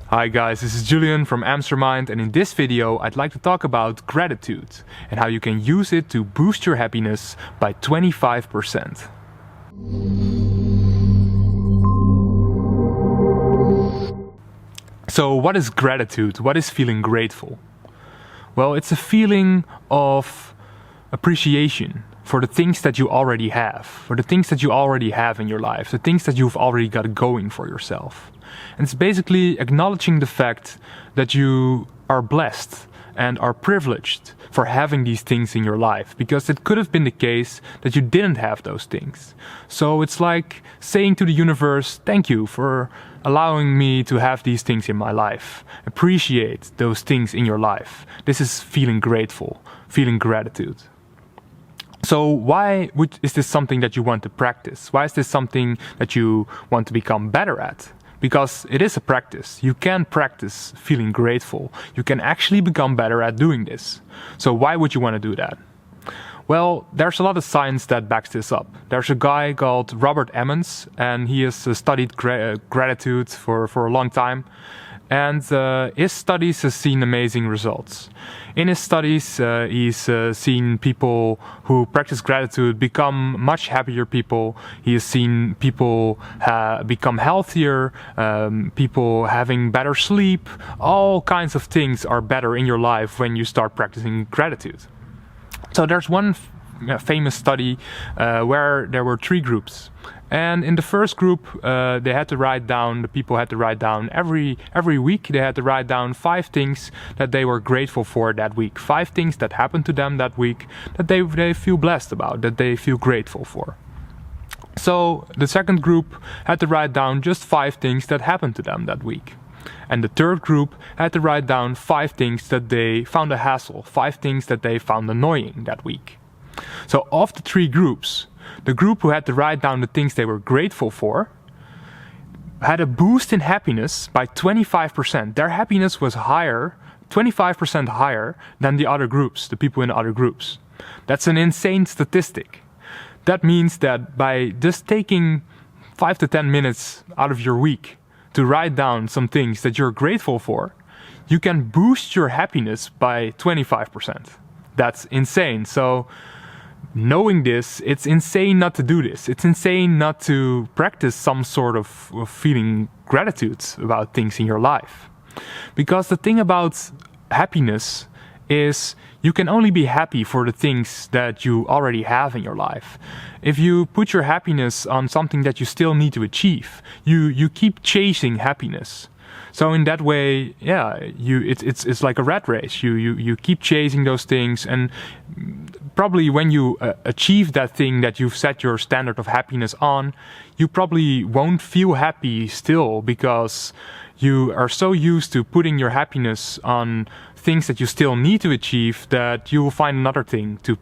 Hi guys, this is Julian from Amstermind, and in this video I'd like to talk about gratitude and how you can use it to boost your happiness by 25%. So what is gratitude? What is feeling grateful? Well, it's a feeling of appreciation for the things that you already have, for the things that you already have in your life, the things that you've already got going for yourself. And it's basically acknowledging the fact that you are blessed and are privileged for having these things in your life, because it could have been the case that you didn't have those things. So it's like saying to the universe, thank you for allowing me to have these things in my life. Appreciate those things in your life. This is feeling grateful, feeling gratitude. So why is this something that you want to practice? Why is this something that you want to become better at? Because it is a practice. You can practice feeling grateful. You can actually become better at doing this. So why would you want to do that? Well, there's a lot of science that backs this up. There's a guy called Robert Emmons, and he has studied gratitude for a long time. And his studies have seen amazing results. In his studies, he's seen people who practice gratitude become much happier people. He has seen people become healthier, people having better sleep. All kinds of things are better in your life when you start practicing gratitude. So there's one famous study where there were 3 groups. And in the first group, the people had to write down every week, they had to write down 5 things that they were grateful for that week. 5 things that happened to them that week that they feel blessed about, that they feel grateful for. So the second group had to write down just 5 things that happened to them that week. And the third group had to write down 5 things that they found a hassle, 5 things that they found annoying that week. So of the 3 groups, the group who had to write down the things they were grateful for had a boost in happiness by 25%. Their happiness was higher, 25% higher than the other groups, the people in the other groups. That's an insane statistic. That means that by just taking 5 to 10 minutes out of your week to write down some things that you're grateful for, you can boost your happiness by 25%. That's insane. So knowing this, it's insane not to do this. It's insane not to practice some sort of feeling gratitude about things in your life. Because the thing about happiness is you can only be happy for the things that you already have in your life. If you put your happiness on something that you still need to achieve, you keep chasing happiness. So in that way, yeah, it's like a rat race. You keep chasing those things, and probably when you achieve that thing that you've set your standard of happiness on, you probably won't feel happy still, because you are so used to putting your happiness on things that you still need to achieve that you will find another thing to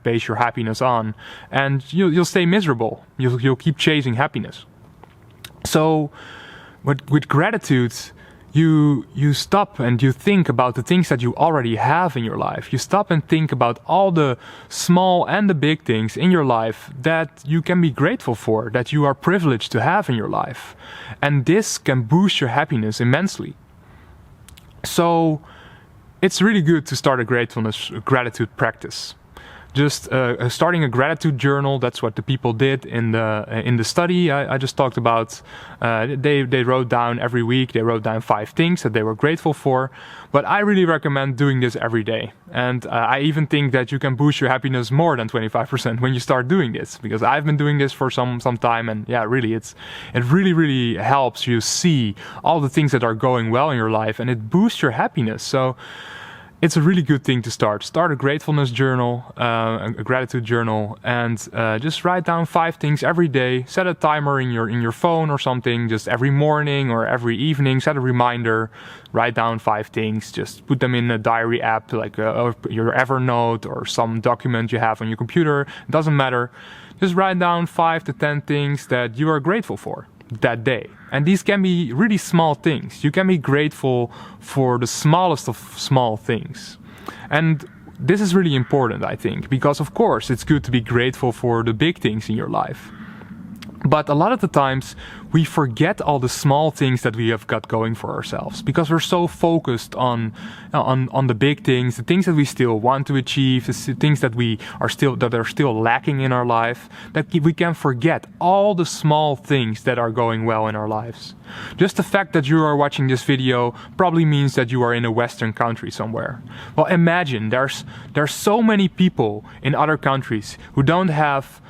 base your happiness on, and you'll stay miserable. You'll keep chasing happiness. So with gratitude, you stop and you think about the things that you already have in your life. You stop and think about all the small and the big things in your life that you can be grateful for, that you are privileged to have in your life. And this can boost your happiness immensely. So it's really good to start a gratitude practice. Just starting a gratitude journal. That's what the people did in the study I just talked about. They wrote down every week. They wrote down 5 things that they were grateful for. But I really recommend doing this every day. And I even think that you can boost your happiness more than 25% when you start doing this, because I've been doing this for some time, and yeah, really, it really helps you see all the things that are going well in your life, and it boosts your happiness. So it's a really good thing to start. Start a gratefulness journal, a gratitude journal, and just write down 5 things every day. Set a timer in your phone or something, just every morning or every evening. Set a reminder. Write down 5 things. Just put them in a diary app, like your Evernote or some document you have on your computer. It doesn't matter. Just write down 5 to 10 things that you are grateful for that day. And these can be really small things. You can be grateful for the smallest of small things. And this is really important, I think, because of course it's good to be grateful for the big things in your life. But a lot of the times we forget all the small things that we have got going for ourselves because we're so focused on the big things, the things that we still want to achieve, the things that are still lacking in our life, that we can forget all the small things that are going well in our lives. Just the fact that you are watching this video probably means that you are in a Western country somewhere. Well, imagine there's so many people in other countries who don't have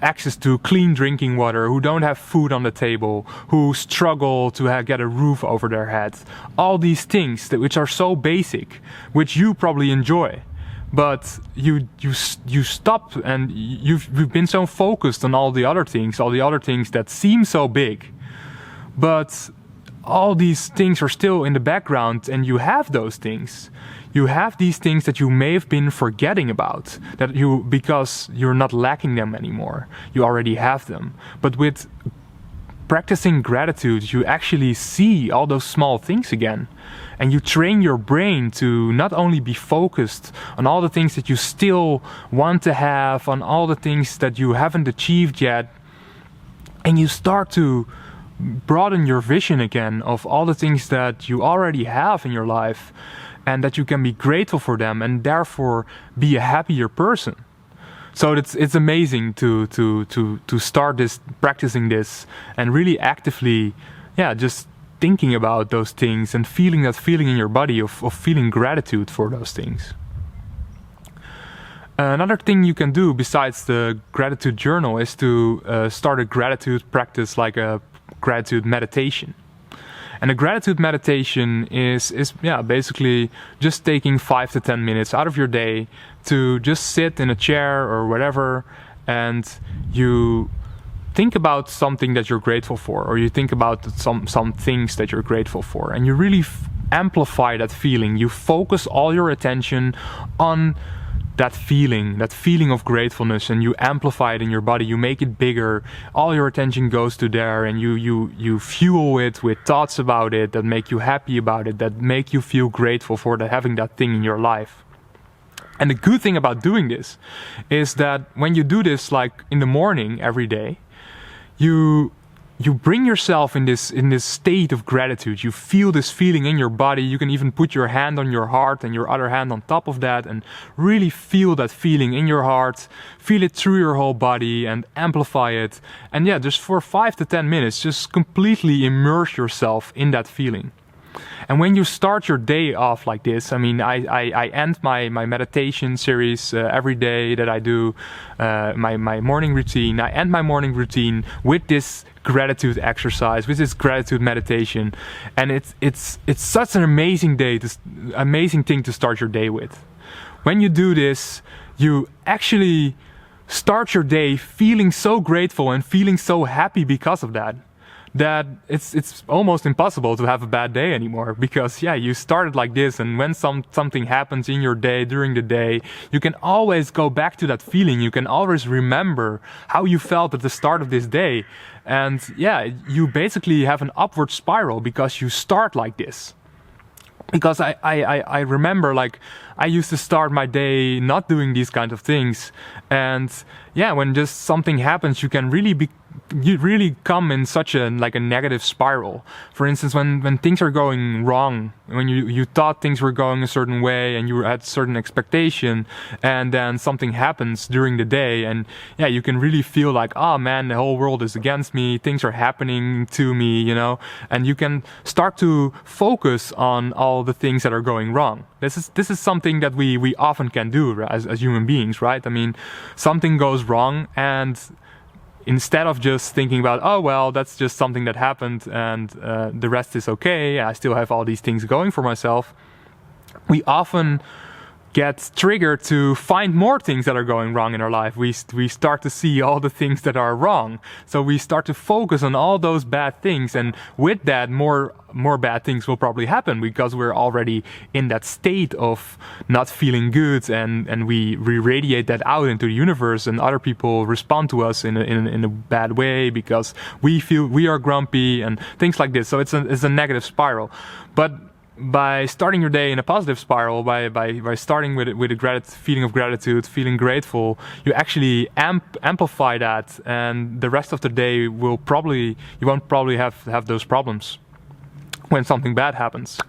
access to clean drinking water, who don't have food on the table, who struggle to get a roof over their heads. All these things which are so basic, which you probably enjoy, but you stop and you've been so focused on all the other things that seem so big, but all these things are still in the background, and you have those things. You have these things that you may have been forgetting about, because you're not lacking them anymore. You already have them. But with practicing gratitude, you actually see all those small things again. And you train your brain to not only be focused on all the things that you still want to have, on all the things that you haven't achieved yet, and you start to broaden your vision again of all the things that you already have in your life, and that you can be grateful for them and therefore be a happier person. So it's amazing to start practicing this and really actively, just thinking about those things and feeling that feeling in your body of feeling gratitude for those things. Another thing you can do besides the gratitude journal is to start a gratitude practice, like a gratitude meditation. And a gratitude meditation is basically just taking 5 to 10 minutes out of your day to just sit in a chair or whatever, and you think about something that you're grateful for, or you think about some things that you're grateful for, and you really amplify that feeling. You focus all your attention on that feeling of gratefulness, and you amplify it in your body. You make it bigger. All your attention goes to there, and you fuel it with thoughts about it that make you happy about it, that make you feel grateful for having that thing in your life. And the good thing about doing this is that when you do this, like in the morning every day, you bring yourself in this state of gratitude. You feel this feeling in your body. You can even put your hand on your heart and your other hand on top of that and really feel that feeling in your heart. Feel it through your whole body and amplify it. And just for 5 to 10 minutes, just completely immerse yourself in that feeling. And when you start your day off like this, I end my meditation series every day that I do, my morning routine. I end my morning routine with this gratitude exercise, with this gratitude meditation, and it's such an amazing thing to start your day with. When you do this, you actually start your day feeling so grateful and feeling so happy because of that it's almost impossible to have a bad day anymore, because you started like this, and when something happens in your day, during the day, you can always go back to that feeling. You can always remember how you felt at the start of this day, and you basically have an upward spiral because you start like this. Because I remember, like, I used to start my day not doing these kind of things, and when just something happens, you can really come in such a negative spiral. For instance, when things are going wrong, when you thought things were going a certain way and you had certain expectation, and then something happens during the day, and you can really feel like, oh man, the whole world is against me, things are happening to me, and you can start to focus on all the things that are going wrong. This is something that we often can do as human beings, right? Something goes wrong, and instead of just thinking about, oh well, that's just something that happened and the rest is okay, I still have all these things going for myself, we often get triggered to find more things that are going wrong in our life. We start to see all the things that are wrong, so we start to focus on all those bad things, and with that more bad things will probably happen, because we're already in that state of not feeling good, and we radiate that out into the universe, and other people respond to us in a bad way because we feel we are grumpy and things like this. So it's a negative spiral. But by starting your day in a positive spiral, by starting with a feeling of gratitude, feeling grateful, you actually amplify that, and the rest of the day you won't probably have those problems when something bad happens.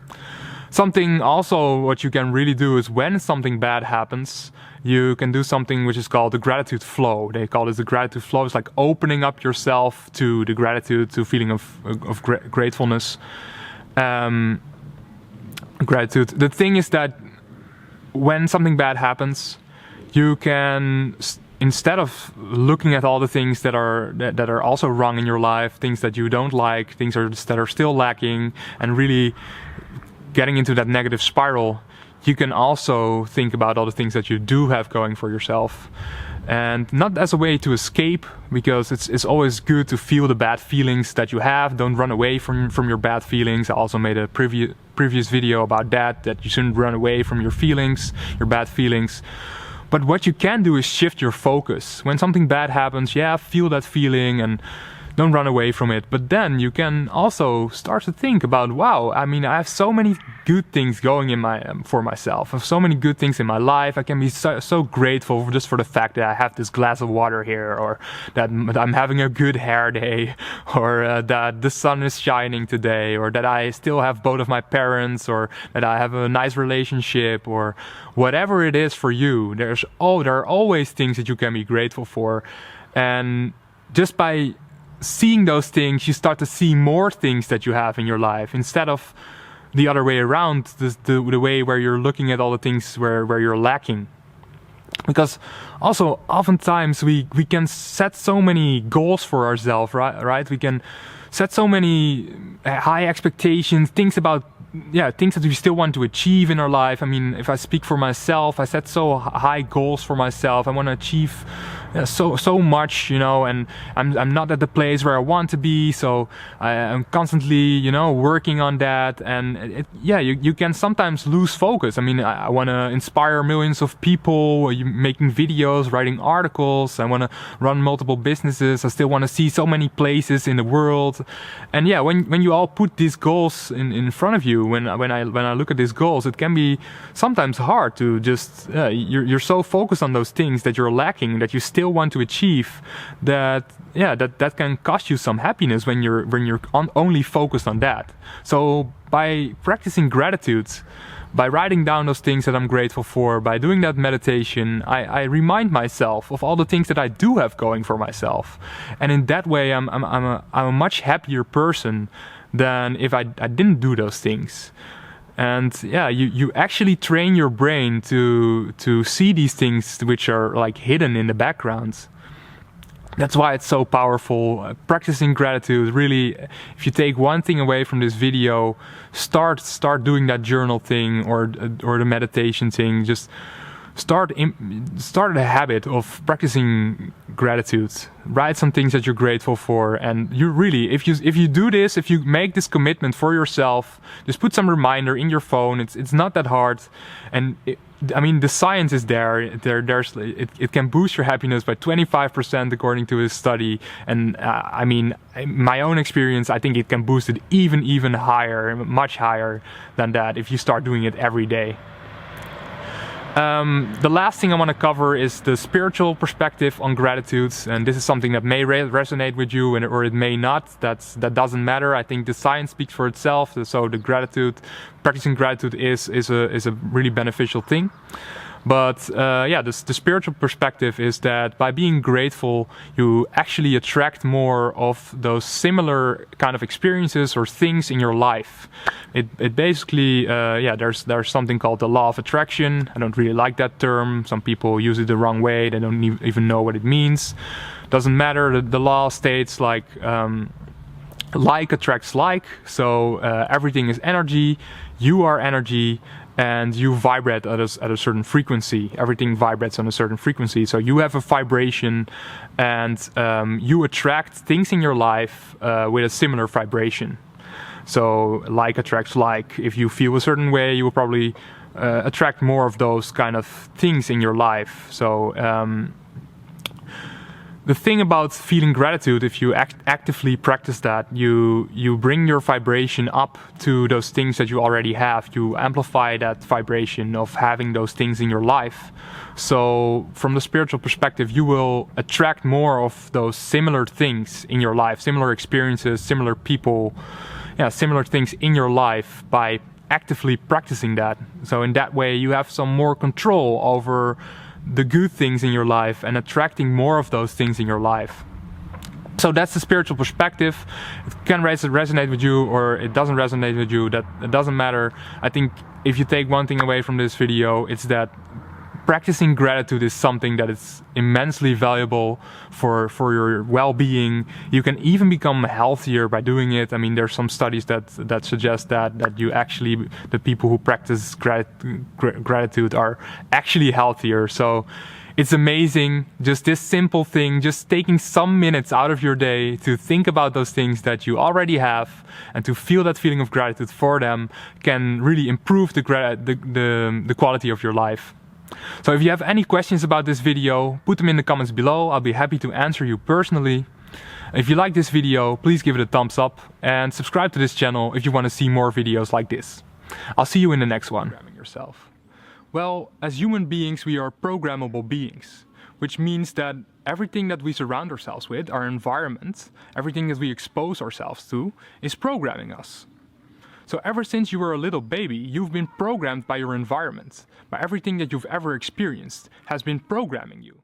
Something also what you can really do is when something bad happens, you can do something which is called the gratitude flow. They call it the gratitude flow. It's like opening up yourself to the gratitude, to feeling of gratefulness. Gratitude. The thing is that when something bad happens, you can, instead of looking at all the things that are also wrong in your life, things that you don't like, things that are still lacking, and really getting into that negative spiral, you can also think about all the things that you do have going for yourself. And not as a way to escape, because it's always good to feel the bad feelings that you have. Don't run away from your bad feelings. I also made a previous video about that you shouldn't run away from your feelings, your bad feelings. But what you can do is shift your focus. When something bad happens, feel that feeling and don't run away from it. But then you can also start to think about, wow, I mean, I have so many good things going for myself. I have so many good things in my life. I can be so grateful just for the fact that I have this glass of water here, or that I'm having a good hair day, or that the sun is shining today, or that I still have both of my parents, or that I have a nice relationship, or whatever it is for you. There are always things that you can be grateful for. And just by seeing those things, you start to see more things that you have in your life, instead of the other way around, the way where you're looking at all the things where you're lacking. Because also oftentimes we can set so many goals for ourselves, right? We can set so many high expectations, things that we still want to achieve in our life. I mean, if I speak for myself, I set so high goals for myself. I want to achieve so much, and I'm not at the place where I want to be, so I'm constantly, working on that. And you can sometimes lose focus. I mean, I want to inspire millions of people, making videos, writing articles. I want to run multiple businesses. I still want to see so many places in the world. And when you all put these goals in front of you, when I look at these goals, it can be sometimes hard to just you're so focused on those things that you're lacking, that you still want to achieve, that can cost you some happiness when you're only focused on that. So by practicing gratitude, by writing down those things that I'm grateful for, by doing that meditation, I remind myself of all the things that I do have going for myself. And in that way, I'm a much happier person than if I didn't do those things. And you actually train your brain to see these things which are like hidden in the background. That's why it's so powerful. Practicing gratitude, really, if you take one thing away from this video, start doing that journal thing or the meditation thing. Just start a habit of practicing gratitude. Write some things that you're grateful for, and you really, if you do this, if you make this commitment for yourself, just put some reminder in your phone. It's not that hard, and the science is there. It can boost your happiness by 25% according to a study. And my own experience, I think it can boost it even higher, much higher than that if you start doing it every day. The last thing I want to cover is the spiritual perspective on gratitude, and this is something that may resonate with you or it may not. That doesn't matter. I think the science speaks for itself. So practicing gratitude is a really beneficial thing. But the spiritual perspective is that by being grateful, you actually attract more of those similar kind of experiences or things in your life. It basically, there's something called the law of attraction. I don't really like that term. Some people use it the wrong way. They don't even know what it means. Doesn't matter. The law states like attracts like. So everything is energy. You are energy. And you vibrate at a certain frequency. Everything vibrates on a certain frequency. So you have a vibration, and you attract things in your life with a similar vibration. So like attracts like. If you feel a certain way, you will probably attract more of those kind of things in your life. So the thing about feeling gratitude, if you actively practice that, you bring your vibration up to those things that you already have. You amplify that vibration of having those things in your life. So from the spiritual perspective, you will attract more of those similar things in your life, similar experiences, similar people, similar things in your life by actively practicing that. So in that way, you have some more control over the good things in your life and attracting more of those things in your life. So that's the spiritual perspective. It can resonate with you or it doesn't resonate with you. That it doesn't matter. I think if you take one thing away from this video, it's that practicing gratitude is something that is immensely valuable for your well-being. You can even become healthier by doing it. I mean, there's some studies that suggest that you actually, the people who practice gratitude are actually healthier. So it's amazing, just this simple thing, just taking some minutes out of your day to think about those things that you already have and to feel that feeling of gratitude for them can really improve the quality of your life. So if you have any questions about this video, put them in the comments below. I'll be happy to answer you personally. If you like this video, please give it a thumbs up and subscribe to this channel if you want to see more videos like this. I'll see you in the next one. Programming yourself. Well, as human beings, we are programmable beings, which means that everything that we surround ourselves with, our environment, everything that we expose ourselves to, is programming us. So ever since you were a little baby, you've been programmed by your environment, by everything that you've ever experienced has been programming you.